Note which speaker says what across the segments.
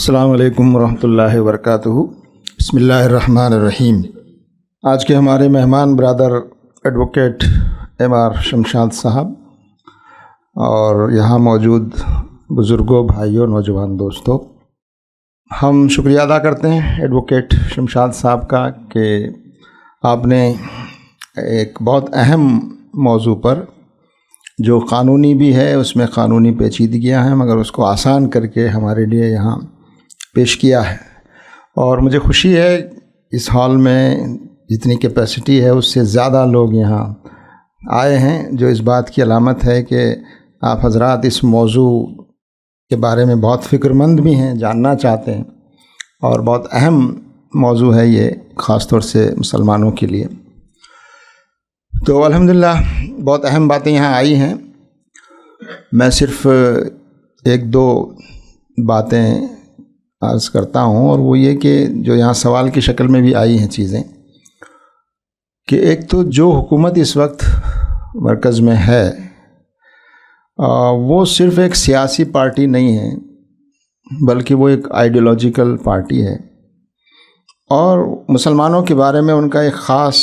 Speaker 1: السلام علیکم ورحمۃ اللہ وبرکاتہ۔ بسم اللہ الرحمن الرحیم۔ آج کے ہمارے مہمان برادر ایڈوکیٹ ایم آر شمشاد صاحب اور یہاں موجود بزرگوں، بھائیوں، نوجوان دوستوں، ہم شکریہ ادا کرتے ہیں ایڈوکیٹ شمشاد صاحب کا کہ آپ نے ایک بہت اہم موضوع پر جو قانونی بھی ہے، اس میں قانونی پیچیدگیاں ہیں، مگر اس کو آسان کر کے ہمارے لیے یہاں پیش کیا ہے۔ اور مجھے خوشی ہے اس ہال میں جتنی کیپیسٹی ہے اس سے زیادہ لوگ یہاں آئے ہیں، جو اس بات کی علامت ہے کہ آپ حضرات اس موضوع کے بارے میں بہت فکر مند بھی ہیں، جاننا چاہتے ہیں، اور بہت اہم موضوع ہے یہ، خاص طور سے مسلمانوں کے لیے۔ تو الحمدللہ بہت اہم باتیں یہاں آئی ہیں۔ میں صرف ایک دو باتیں عرض کرتا ہوں، اور وہ یہ کہ جو یہاں سوال کی شکل میں بھی آئی ہیں چیزیں، کہ ایک تو جو حکومت اس وقت مرکز میں ہے وہ صرف ایک سیاسی پارٹی نہیں ہے، بلکہ وہ ایک آئیڈیالوجیکل پارٹی ہے، اور مسلمانوں کے بارے میں ان کا ایک خاص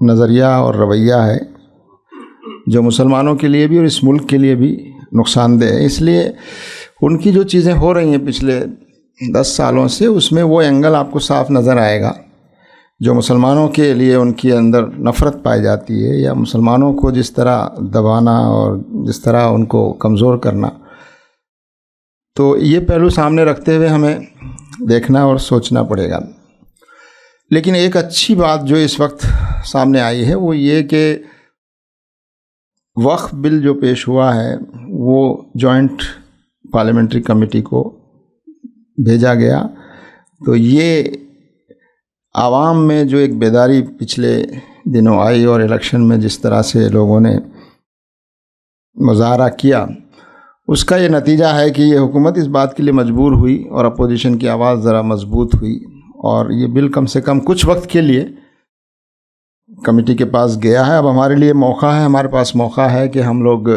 Speaker 1: نظریہ اور رویہ ہے جو مسلمانوں کے لیے بھی اور اس ملک کے لیے بھی نقصان دہ ہے۔ اس لیے ان کی جو چیزیں ہو رہی ہیں پچھلے 10 سالوں سے، اس میں وہ اینگل آپ کو صاف نظر آئے گا جو مسلمانوں کے لیے ان کے اندر نفرت پائی جاتی ہے، یا مسلمانوں کو جس طرح دبانا اور جس طرح ان کو کمزور کرنا۔ تو یہ پہلو سامنے رکھتے ہوئے ہمیں دیکھنا اور سوچنا پڑے گا۔ لیکن ایک اچھی بات جو اس وقت سامنے آئی ہے وہ یہ کہ وقف بل جو پیش ہوا ہے وہ جوائنٹ پارلیمنٹری کمیٹی کو بھیجا گیا، تو یہ عوام میں جو ایک بیداری پچھلے دنوں آئی اور الیکشن میں جس طرح سے لوگوں نے مظاہرہ کیا، اس کا یہ نتیجہ ہے کہ یہ حکومت اس بات کے لیے مجبور ہوئی اور اپوزیشن کی آواز ذرا مضبوط ہوئی، اور یہ بل کم سے کم کچھ وقت کے لیے کمیٹی کے پاس گیا ہے۔ اب ہمارے لیے موقع ہے، ہمارے پاس موقع ہے کہ ہم لوگ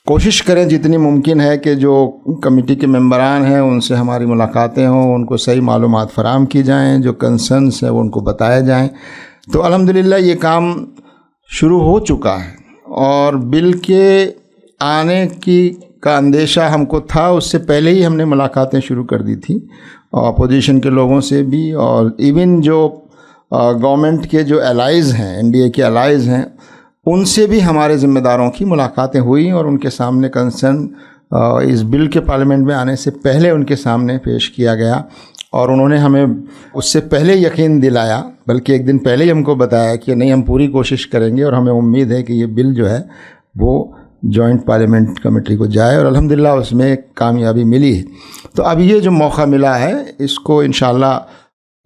Speaker 1: کوشش کریں جتنی ممکن ہے کہ جو کمیٹی کے ممبران ہیں ان سے ہماری ملاقاتیں ہوں، ان کو صحیح معلومات فراہم کی جائیں، جو کنسرنس ہیں وہ ان کو بتائے جائیں۔ تو الحمدللہ یہ کام شروع ہو چکا ہے، اور بل کے آنے کا اندیشہ ہم کو تھا، اس سے پہلے ہی ہم نے ملاقاتیں شروع کر دی تھی، اور اپوزیشن کے لوگوں سے بھی، اور ایون جو گورنمنٹ کے جو الائز ہیں، این ڈی اے کے الائز ہیں، ان سے بھی ہمارے ذمہ داروں کی ملاقاتیں ہوئیں، اور ان کے سامنے کنسرن اس بل کے پارلیمنٹ میں آنے سے پہلے ان کے سامنے پیش کیا گیا، اور انہوں نے ہمیں اس سے پہلے یقین دلایا، بلکہ ایک دن پہلے ہی ہم کو بتایا کہ نہیں، ہم پوری کوشش کریں گے، اور ہمیں امید ہے کہ یہ بل جو ہے وہ جوائنٹ پارلیمنٹ کمیٹی کو جائے، اور الحمدللہ اس میں کامیابی ملی ہے۔ تو اب یہ جو موقع ملا ہے اس کو انشاءاللہ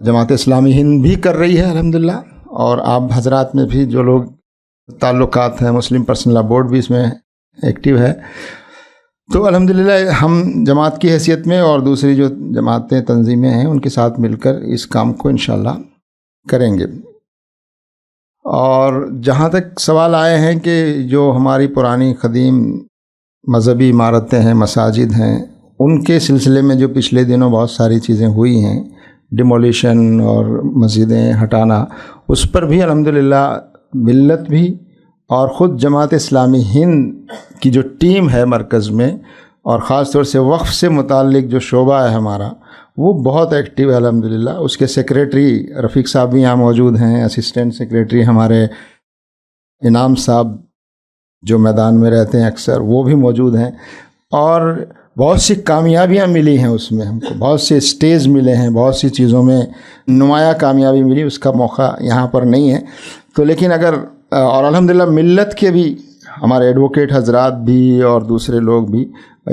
Speaker 1: جماعت اسلامی ہند بھی کر رہی ہے الحمدللہ، اور آپ حضرات میں بھی جو لوگ تعلقات ہیں، مسلم پرسنل لا بورڈ بھی اس میں ایکٹیو ہے۔ تو الحمدللہ ہم جماعت کی حیثیت میں اور دوسری جو جماعتیں، تنظیمیں ہیں، ان کے ساتھ مل کر اس کام کو انشاءاللہ کریں گے۔ اور جہاں تک سوال آئے ہیں کہ جو ہماری پرانی قدیم مذہبی عمارتیں ہیں، مساجد ہیں، ان کے سلسلے میں جو پچھلے دنوں بہت ساری چیزیں ہوئی ہیں، ڈیمولیشن اور مسجدیں ہٹانا، اس پر بھی الحمدللہ ملت بھی اور خود جماعت اسلامی ہند کی جو ٹیم ہے مرکز میں، اور خاص طور سے وقف سے متعلق جو شعبہ ہے ہمارا، وہ بہت ایکٹیو ہے الحمدللہ۔ اس کے سیکریٹری رفیق صاحب بھی یہاں موجود ہیں، اسسٹنٹ سیکریٹری ہمارے انعام صاحب جو میدان میں رہتے ہیں اکثر، وہ بھی موجود ہیں، اور بہت سی کامیابیاں ملی ہیں اس میں، ہم کو بہت سے اسٹیج ملے ہیں، بہت سی چیزوں میں نمایاں کامیابی ملی، اس کا موقع یہاں پر نہیں ہے۔ تو لیکن اگر اور الحمدللہ ملت کے بھی ہمارے ایڈوکیٹ حضرات بھی اور دوسرے لوگ بھی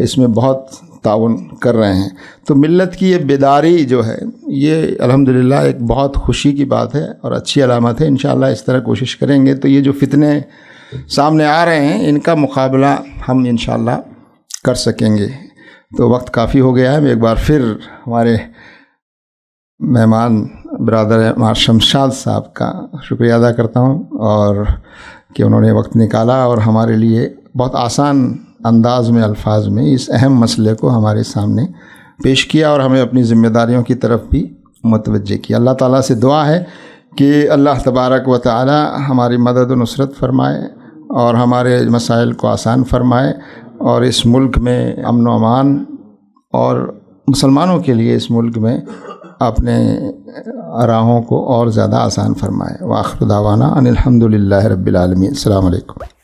Speaker 1: اس میں بہت تعاون کر رہے ہیں، تو ملت کی یہ بیداری جو ہے یہ الحمدللہ ایک بہت خوشی کی بات ہے اور اچھی علامت ہے۔ انشاءاللہ اس طرح کوشش کریں گے تو یہ جو فتنے سامنے آ رہے ہیں ان کا مقابلہ ہم انشاءاللہ کر سکیں گے۔ تو وقت کافی ہو گیا ہے، میں ایک بار پھر ہمارے مہمان برادر ایم آر شمشاد صاحب کا شکریہ ادا کرتا ہوں، اور کہ انہوں نے وقت نکالا اور ہمارے لیے بہت آسان انداز میں، الفاظ میں اس اہم مسئلے کو ہمارے سامنے پیش کیا اور ہمیں اپنی ذمہ داریوں کی طرف بھی متوجہ کیا۔ اللہ تعالیٰ سے دعا ہے کہ اللہ تبارک و تعالی ہماری مدد و نصرت فرمائے اور ہمارے مسائل کو آسان فرمائے، اور اس ملک میں امن و امان، اور مسلمانوں کے لیے اس ملک میں اپنے راہوں کو اور زیادہ آسان فرمائے۔ وآخر دعوانا ان الحمد للہ رب العالمین۔ السلام علیکم۔